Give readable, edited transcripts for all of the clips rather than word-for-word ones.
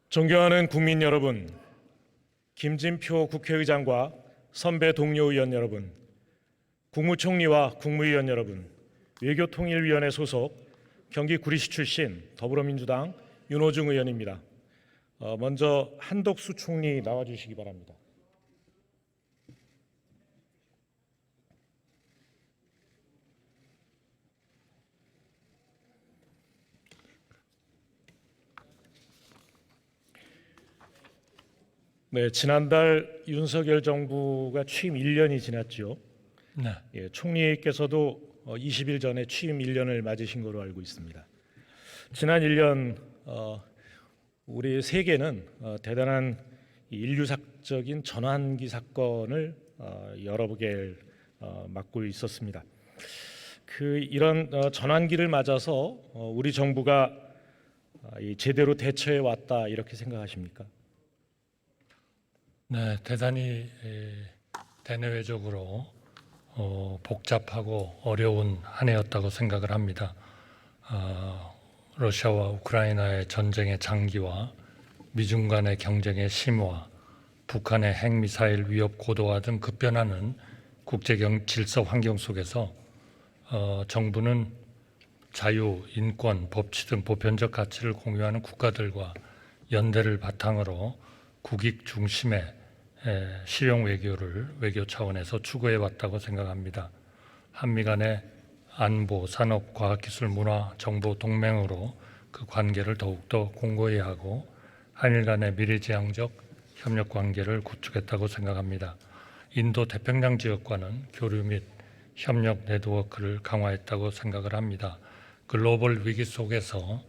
존경하는 국민 여러분, 김진표 국회의장과 선배 동료 의원 여러분, 국무총리와 국무위원 여러분, 외교통일위원회 소속 경기 구리시 출신 더불어민주당 윤호중 의원입니다. 먼저 한덕수 총리 나와주시기 바랍니다. 네, 지난달 윤석열 정부가 취임 1년이 지났죠. 네. 총리께서도 20일 전에 취임 1년을 맞으신 것으로 알고 있습니다. 지난 1년 우리 세계는 대단한 인류학적인 전환기 사건을 여러 개를 맞고 있었습니다. 이런 전환기를 맞아서 우리 정부가 제대로 대처해 왔다 이렇게 생각하십니까? 네, 대단히 대내외적으로 복잡하고 어려운 한 해였다고 생각을 합니다. 러시아와 우크라이나의 전쟁의 장기화, 미중 간의 경쟁의 심화, 북한의 핵미사일 위협 고도화 등 급변하는 국제 질서 환경 속에서 정부는 자유, 인권, 법치 등 보편적 가치를 공유하는 국가들과 연대를 바탕으로 국익 중심의 실용 외교를 외교 차원에서 추구해 왔다고 생각합니다. 한미 간의 안보, 산업, 과학기술, 문화, 정보 동맹으로 그 관계를 더욱더 공고히 하고 한일 간의 미래지향적 협력 관계를 구축했다고 생각합니다. 인도 태평양 지역과는 교류 및 협력 네트워크를 강화했다고 생각을 합니다. 글로벌 위기 속에서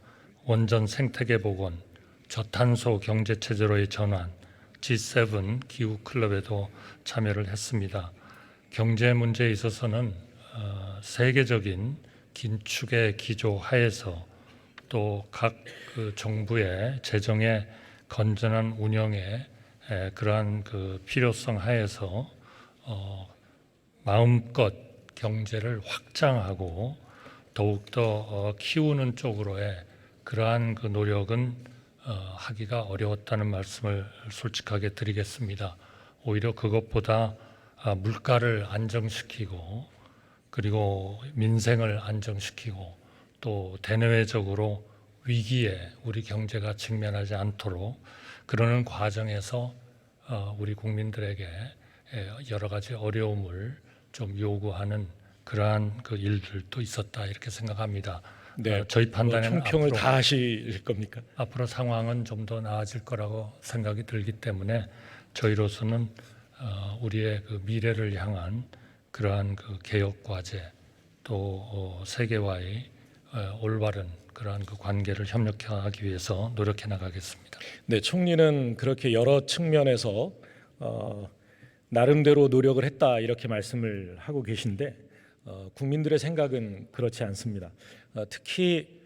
원전 생태계 복원, 저탄소 경제체제로의 전환, G7 기후 클럽에도 참여를 했습니다. 경제 문제에 있어서는 세계적인 긴축의 기조 하에서 또 각 정부의 재정의 건전한 운영에 그러한 필요성 하에서 마음껏 경제를 확장하고 더욱더 키우는 쪽으로의 그러한 노력은 하기가 어려웠다는 말씀을 솔직하게 드리겠습니다. 오히려 그것보다 물가를 안정시키고 그리고 민생을 안정시키고 또 대내외적으로 위기에 우리 경제가 직면하지 않도록 그러는 과정에서 우리 국민들에게 여러 가지 어려움을 좀 요구하는 그러한 일들도 있었다 이렇게 생각합니다. 네, 저희 판단에는 총평을 다 하실 겁니까? 앞으로 상황은 좀 더 나아질 거라고 생각이 들기 때문에 저희로서는 우리의 미래를 향한 그러한 개혁 과제 또 세계와의 올바른 그러한 관계를 협력하기 위해서 노력해 나가겠습니다. 네, 총리는 그렇게 여러 측면에서 나름대로 노력을 했다 이렇게 말씀을 하고 계신데 국민들의 생각은 그렇지 않습니다. 특히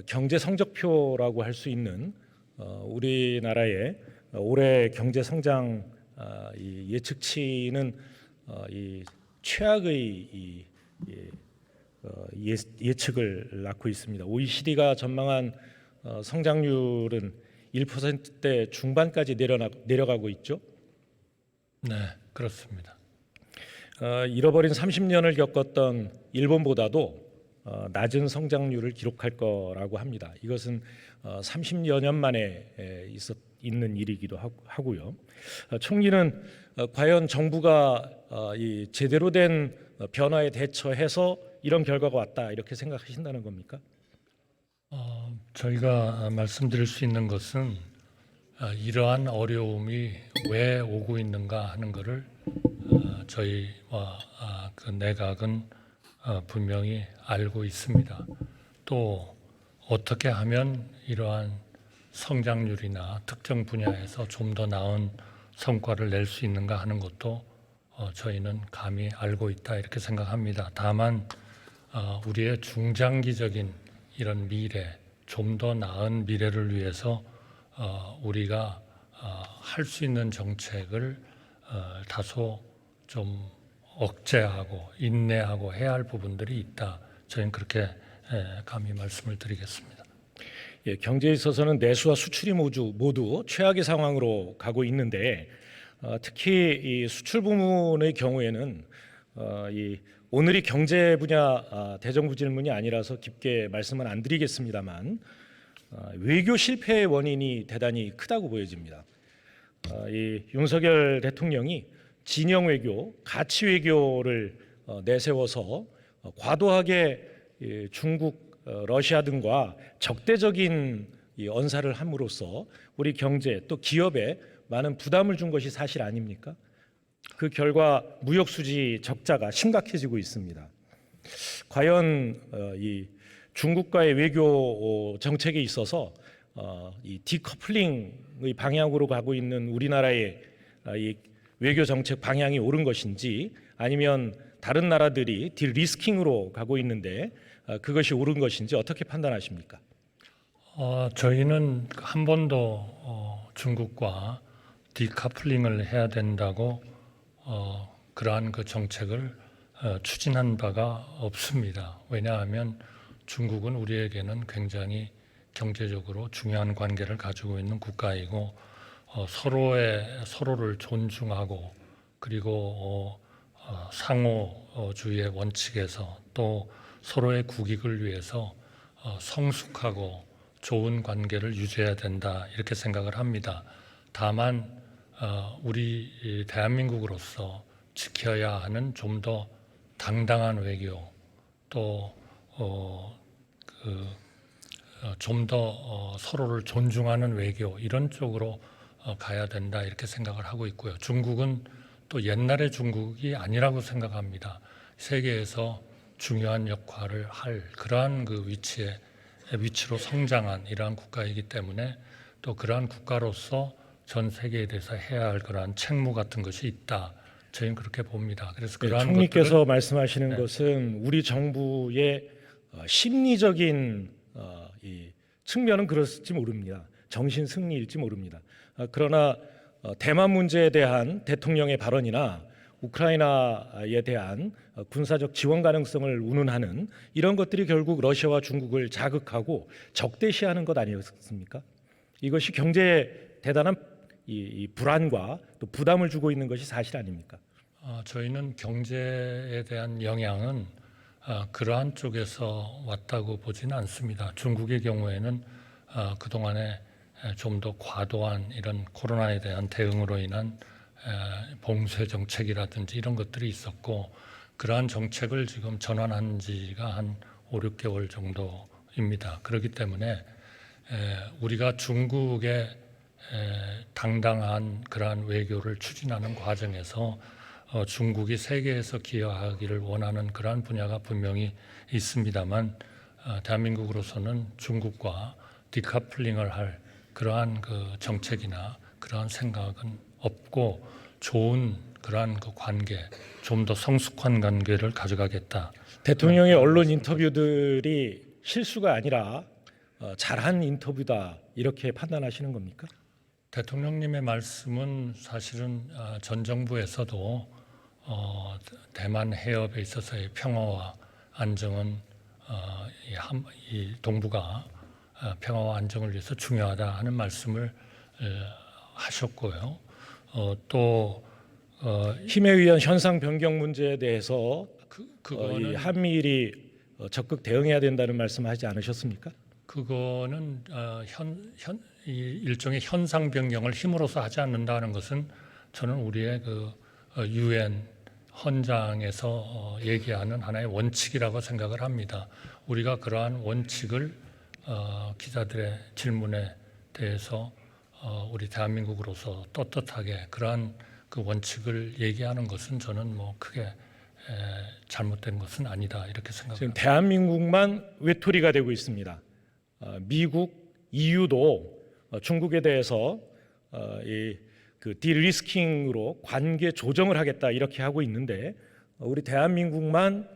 경제 성적표라고 할 수 있는 우리나라의 올해 경제 성장 예측치는 최악의 예측을 낳고 있습니다. OECD가 전망한 성장률은 1%대 중반까지 내려가고 있죠. 네, 그렇습니다. 잃어버린 30년을 겪었던 일본보다도 낮은 성장률을 기록할 거라고 합니다. 이것은 30여 년 만에 있는 일이기도 하고요. 총리는 과연 정부가 제대로 된 변화에 대처해서 이런 결과가 왔다 이렇게 생각하신다는 겁니까? 저희가 말씀드릴 수 있는 것은 이러한 어려움이 왜 오고 있는가 하는 것을 저희와 내각은 분명히 알고 있습니다. 또 어떻게 하면 이러한 성장률이나 특정 분야에서 좀 더 나은 성과를 낼 수 있는가 하는 것도 저희는 감히 알고 있다 이렇게 생각합니다. 다만 우리의 중장기적인 이런 미래, 좀 더 나은 미래를 위해서 우리가 할 수 있는 정책을 다소 좀 억제하고 인내하고 해야 할 부분들이 있다. 저희는 그렇게 감히 말씀을 드리겠습니다. 예, 경제에 있어서는 내수와 수출이 모두 최악의 상황으로 가고 있는데 특히 이 수출 부문의 경우에는 이 오늘이 경제 분야 대정부 질문이 아니라서 깊게 말씀은 안 드리겠습니다만 외교 실패의 원인이 대단히 크다고 보여집니다. 이 윤석열 대통령이 진영 외교, 가치 외교를 내세워서 과도하게 중국, 러시아 등과 적대적인 이 언사를 함으로써 우리 경제 또 기업에 많은 부담을 준 것이 사실 아닙니까? 그 결과 무역 수지 적자가 심각해지고 있습니다. 과연 이 중국과의 외교 정책에 있어서 이 디커플링의 방향으로 가고 있는 우리나라의 이 외교 정책 방향이 옳은 것인지 아니면 다른 나라들이 딜리스킹으로 가고 있는데 그것이 옳은 것인지 어떻게 판단하십니까? 저희는 한 번도 중국과 디커플링을 해야 된다고 그러한 그 정책을 추진한 바가 없습니다. 왜냐하면 중국은 우리에게는 굉장히 경제적으로 중요한 관계를 가지고 있는 국가이고 서로를 존중하고 그리고 상호주의의 원칙에서 또 서로의 국익을 위해서 성숙하고 좋은 관계를 유지해야 된다 이렇게 생각을 합니다. 다만 우리 대한민국으로서 지켜야 하는 좀 더 당당한 외교 또 좀 더 서로를 존중하는 외교 이런 쪽으로 가야 된다 이렇게 생각을 하고 있고요. 중국은 또 옛날의 중국이 아니라고 생각합니다. 세계에서 중요한 역할을 할 그러한 그 위치로 성장한 이러한 국가이기 때문에 또 그러한 국가로서 전 세계에 대해서 해야 할 그러한 책무 같은 것이 있다. 저희는 그렇게 봅니다. 그래서 그러한 총리께서 말씀하시는 것은 우리 정부의 심리적인 이 측면은 그럴지 모릅니다. 정신 승리일지 모릅니다. 그러나 대만 문제에 대한 대통령의 발언이나 우크라이나에 대한 군사적 지원 가능성을 운운하는 이런 것들이 결국 러시아와 중국을 자극하고 적대시하는 것 아니었습니까? 이것이 경제에 대단한 이 불안과 또 부담을 주고 있는 것이 사실 아닙니까? 저희는 경제에 대한 영향은 그러한 쪽에서 왔다고 보지는 않습니다. 중국의 경우에는 그동안에 좀 더 과도한 이런 코로나에 대한 대응으로 인한 봉쇄 정책이라든지 이런 것들이 있었고 그러한 정책을 지금 전환한 지가 한 5, 6개월 정도입니다. 그렇기 때문에 우리가 중국의 당당한 그러한 외교를 추진하는 과정에서 중국이 세계에서 기여하기를 원하는 그러한 분야가 분명히 있습니다만 대한민국으로서는 중국과 디커플링을 할 그러한 그 정책이나 그러한 생각은 없고 좋은 그러한 그 관계, 좀 더 성숙한 관계를 가져가겠다. 대통령의 언론 인터뷰들이 실수가 아니라 잘한 인터뷰다 이렇게 판단하시는 겁니까? 대통령님의 말씀은 사실은 전 정부에서도 대만 해협에 있어서의 평화와 안정은 이 동북아 평화와 안정을 위해서 중요하다 하는 말씀을 하셨고요. 또 힘에 의한 현상 변경 문제에 대해서 그거는 이 한미일이 적극 대응해야 된다는 말씀하지 않으셨습니까? 그거는 이 일종의 현상 변경을 힘으로써 하지 않는다는 것은 저는 우리의 그 UN 헌장에서 얘기하는 하나의 원칙이라고 생각을 합니다. 우리가 그러한 원칙을 기자들의 질문에 대해서 우리 대한민국으로서 떳떳하게 그러한 그 원칙을 얘기하는 것은 저는 뭐 크게 잘못된 것은 아니다 이렇게 지금 생각합니다. 대한민국만 외톨이가 되고 있습니다. 미국, EU도 중국에 대해서 그 딜리스킹으로 관계 조정을 하겠다 이렇게 하고 있는데 우리 대한민국만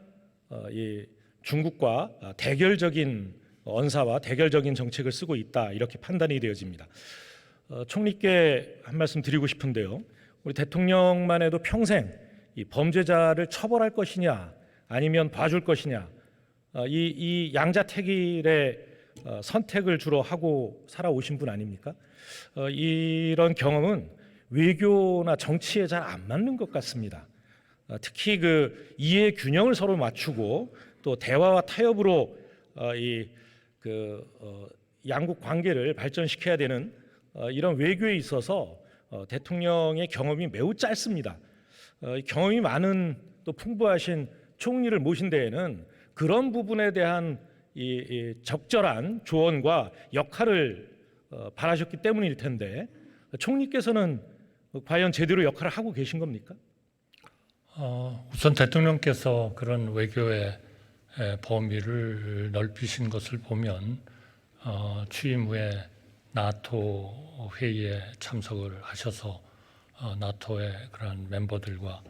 이 중국과 대결적인 언사와 대결적인 정책을 쓰고 있다 이렇게 판단이 되어집니다. 총리께 한 말씀 드리고 싶은데요. 우리 대통령만 해도 평생 이 범죄자를 처벌할 것이냐 아니면 봐줄 것이냐 이 양자택일의 선택을 주로 하고 살아오신 분 아닙니까? 이런 경험은 외교나 정치에 잘 안 맞는 것 같습니다. 특히 그 이해 균형을 서로 맞추고 또 대화와 타협으로 양국 관계를 발전시켜야 되는 이런 외교에 있어서 대통령의 경험이 매우 짧습니다. 경험이 많은 또 풍부하신 총리를 모신 데에는 그런 부분에 대한 이 적절한 조언과 역할을 바라셨기 때문일 텐데 총리께서는 과연 제대로 역할을 하고 계신 겁니까? 우선 대통령께서 그런 외교의 범위를 넓히신 것을 보면 취임 후에 나토 회의에 참석을 하셔서 나토의 그런 멤버들과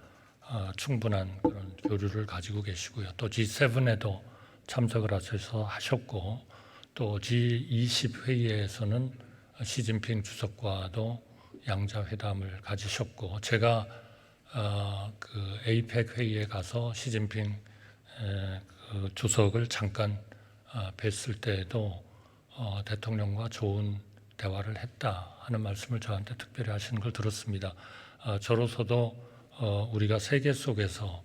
충분한 그런 교류를 가지고 계시고요. 또 G7에도 참석을 하셨고 또 G20 회의에서는 시진핑 주석과도 양자 회담을 가지셨고 제가 그 APEC 회의에 가서 시진핑 그 주석을 잠깐 뵀을 때에도 대통령과 좋은 대화를 했다 하는 말씀을 저한테 특별히 하시는 걸 들었습니다. 저로서도 우리가 세계 속에서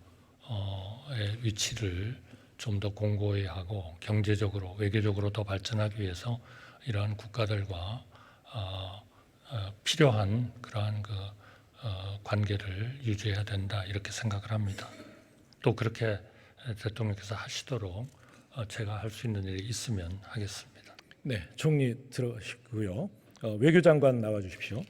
의 위치를 좀 더 공고히 하고 경제적으로 외교적으로 더 발전하기 위해서 이러한 국가들과 필요한 그러한 그 관계를 유지해야 된다 이렇게 생각을 합니다. 또 그렇게 대통령께서 하시도록 제가 할 수 있는 일이 있으면 하겠습니다. 네, 총리 들어가시고요. 외교장관 나와 주십시오.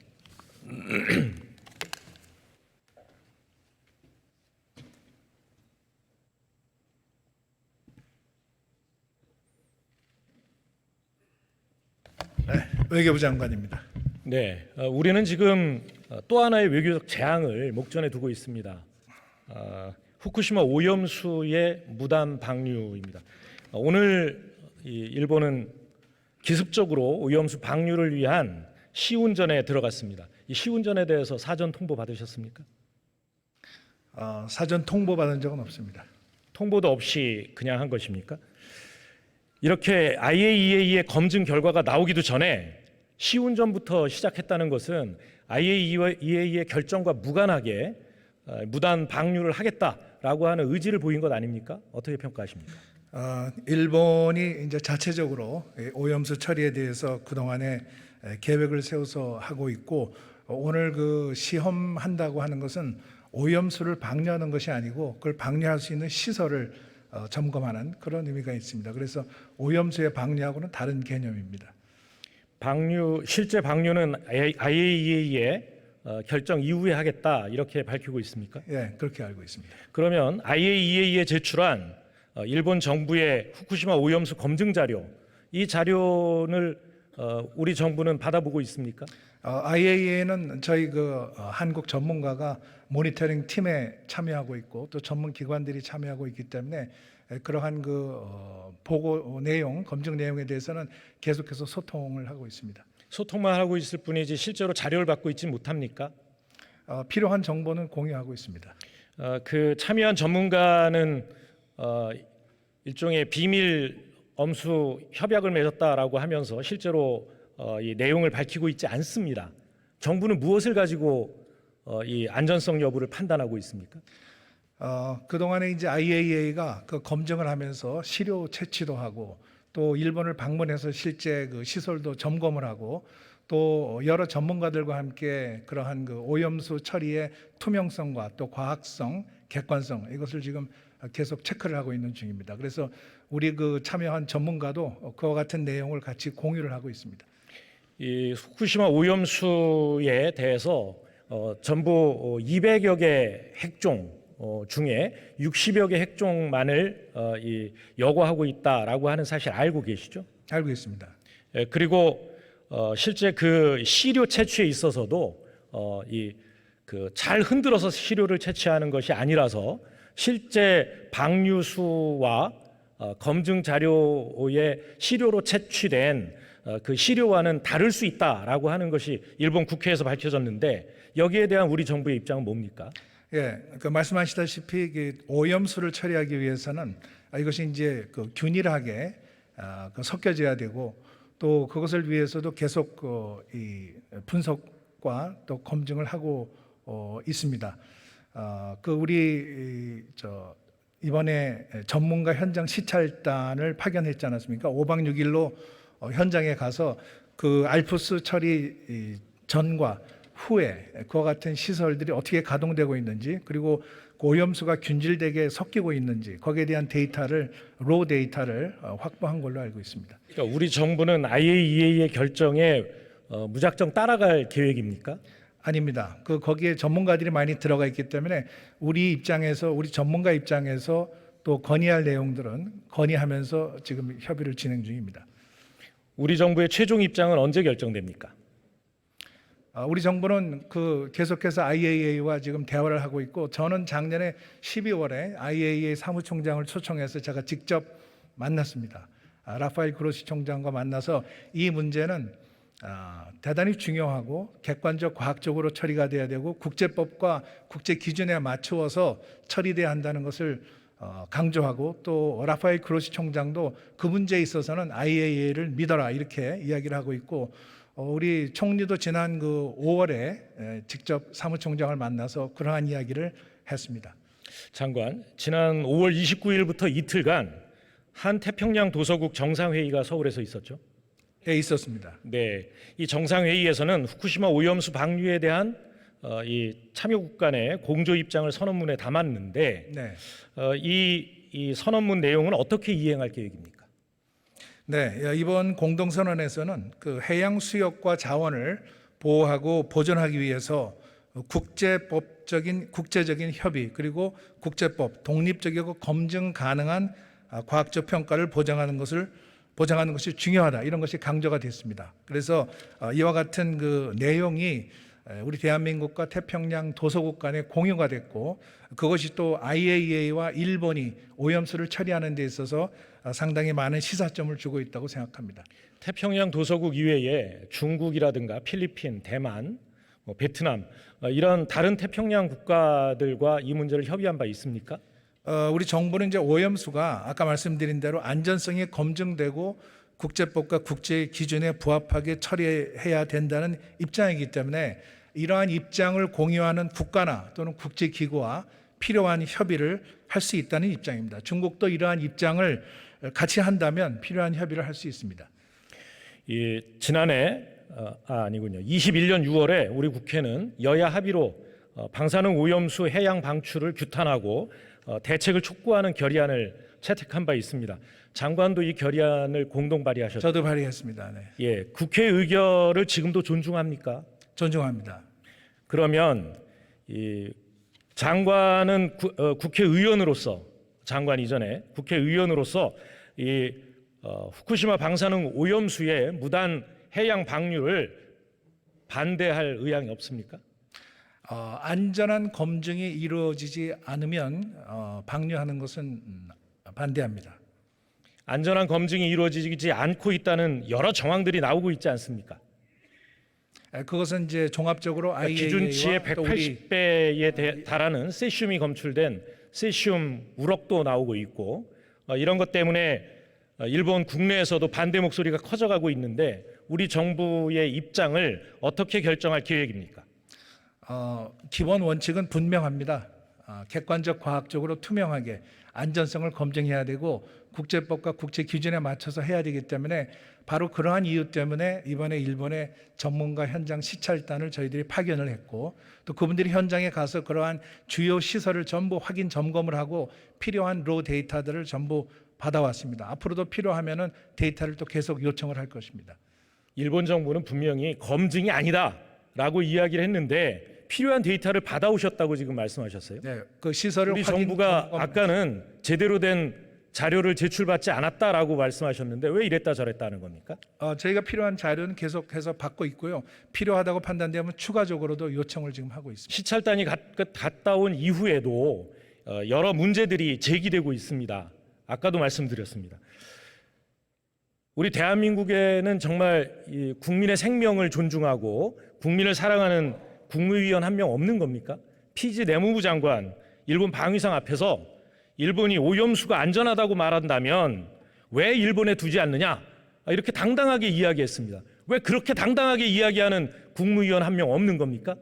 외교부 장관입니다. 네, 우리는 지금 또 하나의 외교적 재앙을 목전에 두고 있습니다. 후쿠시마 오염수의 무단 방류입니다. 오늘 일본은 기습적으로 오염수 방류를 위한 시운전에 들어갔습니다. 이 시운전에 대해서 사전 통보 받으셨습니까? 사전 통보 받은 적은 없습니다. 통보도 없이 그냥 한 것입니까? 이렇게 IAEA의 검증 결과가 나오기도 전에 시운전부터 시작했다는 것은 IAEA의 결정과 무관하게 무단 방류를 하겠다라고 하는 의지를 보인 것 아닙니까? 어떻게 평가하십니까? 일본이 이제 자체적으로 오염수 처리에 대해서 그동안에 계획을 세워서 하고 있고 오늘 그 시험한다고 하는 것은 오염수를 방류하는 것이 아니고 그걸 방류할 수 있는 시설을 점검하는 그런 의미가 있습니다. 그래서 오염수의 방류하고는 다른 개념입니다. 실제 방류는 IAEA의 결정 이후에 하겠다 이렇게 밝히고 있습니까? 예, 그렇게 알고 있습니다. 그러면 IAEA에 제출한 일본 정부의 후쿠시마 오염수 검증 자료, 이 자료를 우리 정부는 받아보고 있습니까? IAEA는 저희 그 한국 전문가가 모니터링 팀에 참여하고 있고 또 전문 기관들이 참여하고 있기 때문에 그러한 그 보고 내용, 검증 내용에 대해서는 계속해서 소통을 하고 있습니다. 소통만 하고 있을 뿐이지 실제로 자료를 받고 있지 못합니까? 필요한 정보는 공유하고 있습니다. 그 참여한 전문가는 일종의 비밀 엄수 협약을 맺었다라고 하면서 실제로 이 내용을 밝히고 있지 않습니다. 정부는 무엇을 가지고 이 안전성 여부를 판단하고 있습니까? 그동안에 이제 IAEA가 그 검증을 하면서 시료 채취도 하고 또 일본을 방문해서 실제 그 시설도 점검을 하고 또 여러 전문가들과 함께 그러한 그 오염수 처리의 투명성과 또 과학성, 객관성 이것을 지금 계속 체크를 하고 있는 중입니다. 그래서 우리 그 참여한 전문가도 그와 같은 내용을 같이 공유를 하고 있습니다. 이 후쿠시마 오염수에 대해서 전부 200여 개 핵종 중에 60여 개 핵종만을 여과하고 있다라고 하는 사실 알고 계시죠? 알고 있습니다. 그리고 실제 그 시료 채취에 있어서도 잘 흔들어서 시료를 채취하는 것이 아니라서 실제 방류수와 검증 자료의 시료로 채취된 그 시료와는 다를 수 있다라고 하는 것이 일본 국회에서 밝혀졌는데 여기에 대한 우리 정부의 입장은 뭡니까? 예, 그 말씀하시다시피 오염수를 처리하기 위해서는 이것이 이제 그 균일하게 섞여져야 되고 또 그것을 위해서도 계속 이 분석과 또 검증을 하고 있습니다. 우리 이번에 전문가 현장 시찰단을 파견했지 않았습니까? 5박 6일로 현장에 가서 그 알프스 처리 전과 후에 그와 같은 시설들이 어떻게 가동되고 있는지, 그리고 오염수가 균질되게 섞이고 있는지, 거기에 대한 데이터를, 로 데이터를 확보한 걸로 알고 있습니다. 그러니까 우리 정부는 IAEA의 결정에 무작정 따라갈 계획입니까? 아닙니다. 거기에 전문가들이 많이 들어가 있기 때문에 우리 입장에서, 우리 전문가 입장에서 또 건의할 내용들은 건의하면서 지금 협의를 진행 중입니다. 우리 정부의 최종 입장은 언제 결정됩니까? 우리 정부는 계속해서 IAEA와 지금 대화를 하고 있고, 저는 작년에 12월에 IAEA 사무총장을 초청해서 제가 직접 만났습니다. 라파엘 그로시 총장과 만나서 이 문제는 대단히 중요하고 객관적 과학적으로 처리가 돼야 되고 국제법과 국제 기준에 맞추어서 처리돼야 한다는 것을 강조하고, 또 라파엘 그로시 총장도 그 문제에 있어서는 IAEA를 믿어라 이렇게 이야기를 하고 있고, 우리 총리도 지난 5월에 직접 사무총장을 만나서 그러한 이야기를 했습니다. 장관, 지난 5월 29일부터 이틀간 한 태평양 도서국 정상회의가 서울에서 있었죠? 예, 있었습니다. 네, 이 정상회의에서는 후쿠시마 오염수 방류에 대한 이 참여국 간의 공조 입장을 선언문에 담았는데, 네. 이 선언문 내용은 어떻게 이행할 계획입니까? 네, 이번 공동선언에서는 해양 수역과 자원을 보호하고 보존하기 위해서 국제적인 협의, 그리고 국제법, 독립적이고 검증 가능한 과학적 평가를 보장하는 것이 중요하다, 이런 것이 강조가 됐습니다. 그래서 이와 같은 내용이 우리 대한민국과 태평양 도서국 간에 공유가 됐고, 그것이 또 IAEA와 일본이 오염수를 처리하는 데 있어서 상당히 많은 시사점을 주고 있다고 생각합니다. 태평양 도서국 이외에 중국이라든가 필리핀, 대만, 베트남 이런 다른 태평양 국가들과 이 문제를 협의한 바 있습니까? 우리 정부는 이제 오염수가 아까 말씀드린 대로 안전성이 검증되고 국제법과 국제 기준에 부합하게 처리해야 된다는 입장이기 때문에 이러한 입장을 공유하는 국가나 또는 국제 기구와 필요한 협의를 할 수 있다는 입장입니다. 중국도 이러한 입장을 같이 한다면 필요한 협의를 할 수 있습니다. 지난해 아니군요. 21년 6월에 우리 국회는 여야 합의로 방사능 오염수 해양 방출을 규탄하고 대책을 촉구하는 결의안을 채택한 바 있습니다. 장관도 이 결의안을 공동 발의하셨죠? 저도 발의했습니다. 네. 예, 국회 의결을 지금도 존중합니까? 존중합니다. 그러면 이 장관은 국회의원으로서, 장관 이전에 국회의원으로서 이 후쿠시마 방사능 오염수의 무단 해양 방류를 반대할 의향이 없습니까? 안전한 검증이 이루어지지 않으면 방류하는 것은 반대합니다. 안전한 검증이 이루어지지 않고 있다는 여러 정황들이 나오고 있지 않습니까? 그것은 이제 종합적으로 기준치의 180배에 달하는 세슘이 검출된 세슘 우럭도 나오고 있고, 이런 것 때문에 일본 국내에서도 반대 목소리가 커져가고 있는데, 우리 정부의 입장을 어떻게 결정할 계획입니까? 기본 원칙은 분명합니다. 객관적 과학적으로 투명하게 안전성을 검증해야 되고 국제법과 국제 기준에 맞춰서 해야 되기 때문에, 바로 그러한 이유 때문에 이번에 일본의 전문가 현장 시찰단을 저희들이 파견을 했고, 또 그분들이 현장에 가서 그러한 주요 시설을 전부 확인 점검을 하고 필요한 로 데이터들을 전부 받아왔습니다. 앞으로도 필요하면은 데이터를 또 계속 요청을 할 것입니다. 일본 정부는 분명히 검증이 아니다라고 이야기를 했는데 필요한 데이터를 받아오셨다고 지금 말씀하셨어요. 네, 그 시설을 우리 정부가 아까는 제대로 된 자료를 제출받지 않았다라고 말씀하셨는데 왜 이랬다 저랬다 하는 겁니까? 저희가 필요한 자료는 계속해서 받고 있고요. 필요하다고 판단되면 추가적으로도 요청을 지금 하고 있습니다. 시찰단이 갔다 온 이후에도 여러 문제들이 제기되고 있습니다. 아까도 말씀드렸습니다. 우리 대한민국에는 정말 이 국민의 생명을 존중하고 국민을 사랑하는 국무위원 한 명 없는 겁니까? 피지 내무부 장관 일본 방위상 앞에서 일본이 오염수가 안전하다고 말한다면 왜 일본에 두지 않느냐? 이렇게 당당하게 이야기했습니다. 왜 그렇게 당당하게 이야기하는 국무위원 한 명 없는 겁니까?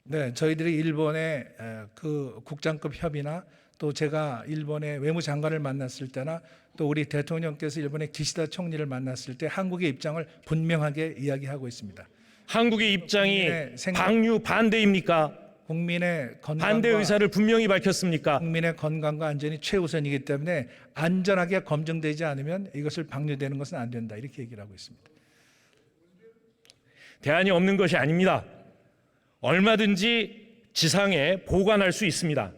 네, 저희들이 일본의 그 국장급 협의나 또 제가 일본의 외무장관을 만났을 때나 또 우리 대통령께서 일본의 기시다 총리를 만났을 때 한국의 입장을 분명하게 이야기하고 있습니다. 한국의 입장이 국민의 생각- 방류 반대입니까? 국민의 반대 건강과 의사를 분명히 밝혔습니까? 국민의 건강과 안전이 최우선이기 때문에 안전하게 검증되지 않으면 이것을 방류되는 것은 안 된다 이렇게 얘기를 하고 있습니다. 대안이 없는 것이 아닙니다. 얼마든지 지상에 보관할 수 있습니다.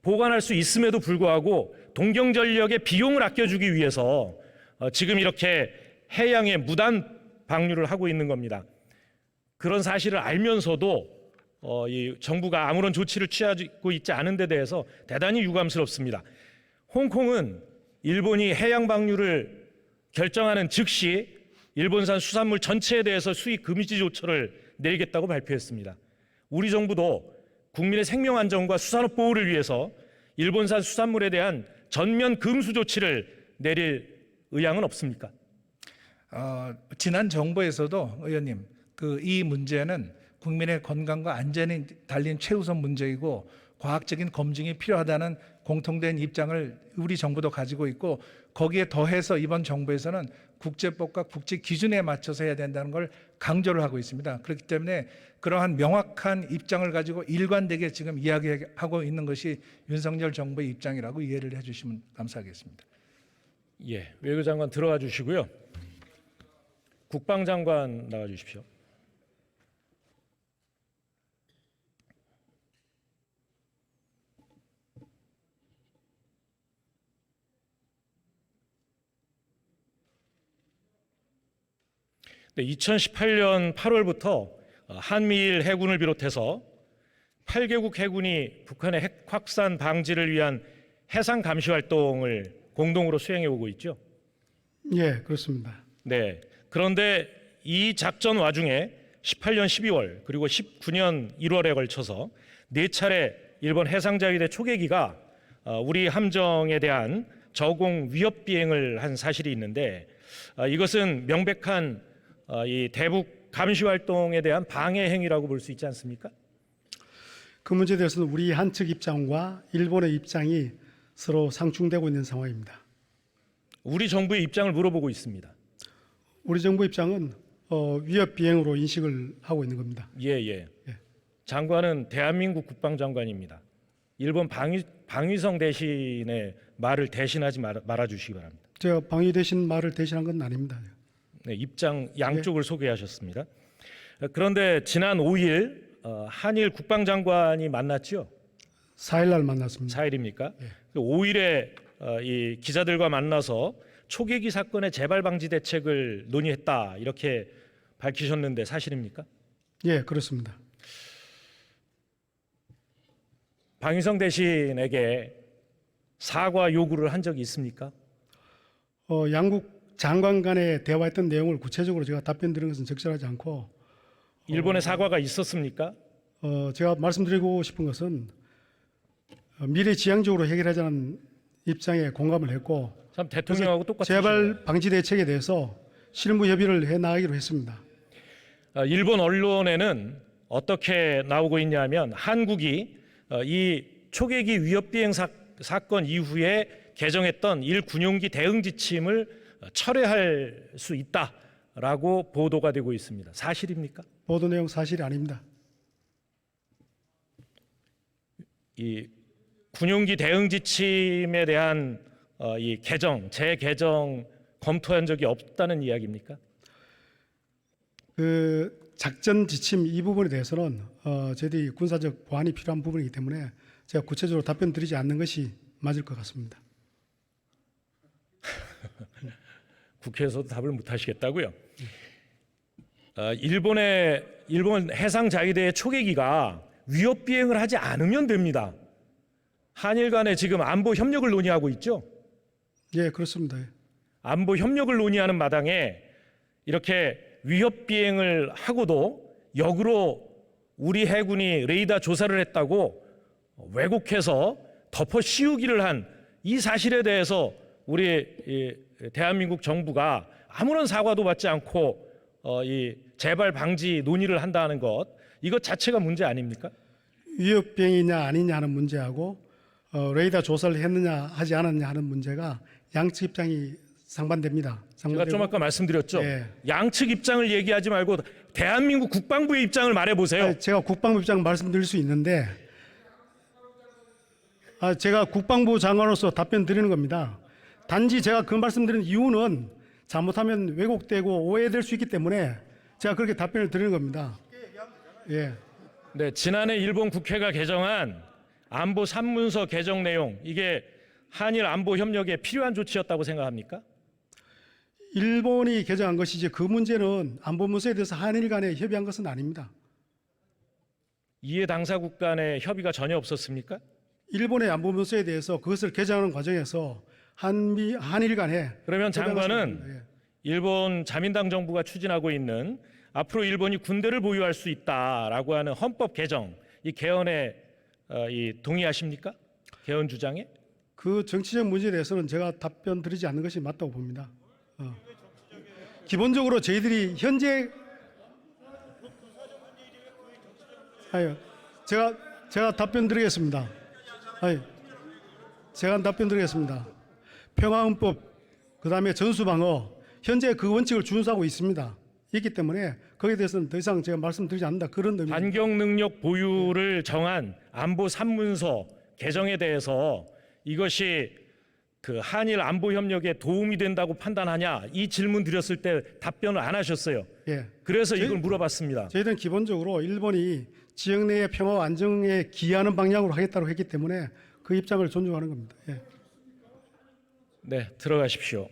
보관할 수 있음에도 불구하고 동경전력의 비용을 아껴주기 위해서 지금 이렇게 해양에 무단 방류를 하고 있는 겁니다. 그런 사실을 알면서도 이 정부가 아무런 조치를 취하고 있지 않은 데 대해서 대단히 유감스럽습니다. 홍콩은 일본이 해양 방류를 결정하는 즉시 일본산 수산물 전체에 대해서 수입 금지 조처를 내리겠다고 발표했습니다. 우리 정부도 국민의 생명 안전과 수산업 보호를 위해서 일본산 수산물에 대한 전면 금수 조치를 내릴 의향은 없습니까? 지난 정부에서도 의원님 이 문제는 국민의 건강과 안전이 달린 최우선 문제이고 과학적인 검증이 필요하다는 공통된 입장을 우리 정부도 가지고 있고 거기에 더해서 이번 정부에서는 국제법과 국제 기준에 맞춰서 해야 된다는 걸 강조를 하고 있습니다. 그렇기 때문에 그러한 명확한 입장을 가지고 일관되게 지금 이야기하고 있는 것이 윤석열 정부의 입장이라고 이해를 해주시면 감사하겠습니다. 예, 외교장관 들어가 주시고요. 국방장관 나가 주십시오. 네, 2018년 8월부터 한미일 해군을 비롯해서 8개국 해군이 북한의 핵 확산 방지를 위한 해상 감시 활동을 공동으로 수행해 오고 있죠. 예, 그렇습니다. 네. 그런데 이 작전 와중에 18년 12월 그리고 19년 1월에 걸쳐서 4차례 일본 해상자위대 초계기가 우리 함정에 대한 저공 위협 비행을 한 사실이 있는데 이것은 명백한 이 대북 감시 활동에 대한 방해 행위라고 볼 수 있지 않습니까? 그 문제에 대해서는 우리 한측 입장과 일본의 입장이 서로 상충되고 있는 상황입니다. 우리 정부의 입장을 물어보고 있습니다. 우리 정부 입장은 위협 비행으로 인식을 하고 있는 겁니다. 예. 장관은 대한민국 국방장관입니다. 일본 방위성 대신의 말을 대신하지 말아주시기 바랍니다. 제가 방위 대신 말을 대신한 건 아닙니다. 네, 입장 양쪽을 소개하셨습니다. 그런데 지난 5일 한일 국방장관이 만났죠. 4일 날 만났습니다. 4일입니까? 5일에 이 기자들과 만나서 초계기 사건의 재발 방지 대책을 논의했다 이렇게 밝히셨는데 사실입니까? 예, 그렇습니다. 방위성 대신에게 사과 요구를 한 적이 있습니까? 양국 장관 간에 대화했던 내용을 구체적으로 제가 답변 드리는 것은 적절하지 않고 일본의 사과가 있었습니까? 제가 말씀드리고 싶은 것은 미래지향적으로 해결하자는 입장에 공감을 했고 참 대통령하고 똑같이 재발 방지 대책에 대해서 실무 협의를 해 나가기로 했습니다. 일본 언론에는 어떻게 나오고 있냐면 한국이 이 초계기 위협 비행 사건 이후에 개정했던 일군용기 대응 지침을 철회할 수 있다라고 보도가 되고 있습니다. 사실입니까? 보도 내용 사실이 아닙니다. 이 군용기 대응 지침에 대한 이 재개정 검토한 적이 없다는 이야기입니까? 그 작전 지침 이 부분에 대해서는 저희들이 군사적 보완이 필요한 부분이기 때문에 제가 구체적으로 답변 드리지 않는 것이 맞을 것 같습니다. 국회에서도 답을 못 하시겠다고요? 일본 해상자위대의 초계기가 위협 비행을 하지 않으면 됩니다. 한일 간에 지금 안보 협력을 논의하고 있죠. 예, 그렇습니다. 안보 협력을 논의하는 마당에 이렇게 위협 비행을 하고도 역으로 우리 해군이 레이더 조사를 했다고 왜곡해서 덮어 씌우기를 한 이 사실에 대해서 우리 대한민국 정부가 아무런 사과도 받지 않고 이 재발 방지 논의를 한다는 것, 이것 자체가 문제 아닙니까? 위협병이냐 아니냐 하는 문제하고 레이더 조사를 했느냐 하지 않았느냐 하는 문제가 양측 입장이 상반됩니다. 제가 좀 아까 말씀드렸죠. 예. 양측 입장을 얘기하지 말고 대한민국 국방부의 입장을 말해보세요. 제가 국방부 입장 말씀드릴 수 있는데 제가 국방부 장관으로서 답변 드리는 겁니다. 단지 제가 그 말씀드리는 이유는 잘못하면 왜곡되고 오해될 수 있기 때문에 제가 그렇게 답변을 드리는 겁니다. 예. 네, 지난해 일본 국회가 개정한 안보 3문서 개정 내용, 이게 한일 안보 협력에 필요한 조치였다고 생각합니까? 일본이 개정한 것이지 그 문제는 안보 문서에 대해서 한일 간에 협의한 것은 아닙니다. 이해 당사국 간의 협의가 전혀 없었습니까? 일본의 안보 문서에 대해서 그것을 개정하는 과정에서 한일 간에 그러면 협의한 것은 장관은 아닙니다. 예. 일본 자민당 정부가 추진하고 있는 앞으로 일본이 군대를 보유할 수 있다라고 하는 헌법 개정, 이 개헌에 동의하십니까? 개헌 주장에? 그 정치적 문제에 대해서는 제가 답변 드리지 않는 것이 맞다고 봅니다. 기본적으로 저희들이 현재 제가 답변 드리겠습니다. 제가 답변 드리겠습니다. 평화헌법 그다음에 전수방어 현재 그 원칙을 준수하고 있습니다. 있기 때문에 거기에 대해서는 더 이상 제가 말씀드리지 않는다 그런 의미입니다. 반격 능력 보유를 정한 안보 3문서 개정에 대해서 이것이 그 한일 안보 협력에 도움이 된다고 판단하냐, 이 질문 드렸을 때 답변을 안 하셨어요. 예. 그래서 이걸 물어봤습니다. 저희들은 기본적으로 일본이 지역 내의 평화와 안정에 기여하는 방향으로 하겠다고 했기 때문에 그 입장을 존중하는 겁니다. 예. 네, 들어가십시오.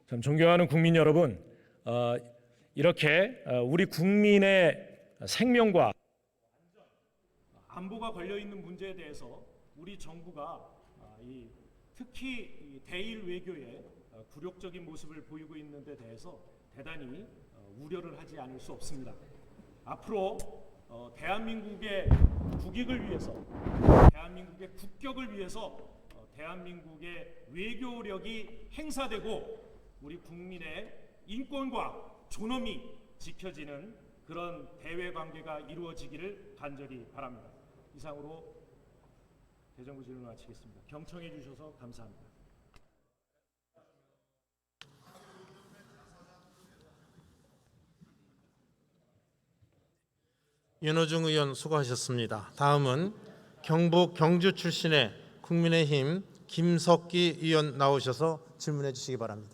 참 존경하는 국민 여러분, 이렇게 우리 국민의 생명과 안보가 걸려 있는 문제에 대해서 우리 정부가 특히 이 대일 외교에 굴욕적인 모습을 보이고 있는 데 대해서 대단히 우려를 하지 않을 수 없습니다. 앞으로 대한민국의 국익을 위해서, 대한민국의 국격을 위해서 대한민국의 외교력이 행사되고 우리 국민의 인권과 존엄이 지켜지는 그런 대외 관계가 이루어지기를 간절히 바랍니다. 이상으로 대정부 질문 마치겠습니다. 경청해 주셔서 감사합니다. 윤호중 의원 수고하셨습니다. 다음은 경북 경주 출신의 국민의힘 김석기 의원 나오셔서 질문해 주시기 바랍니다.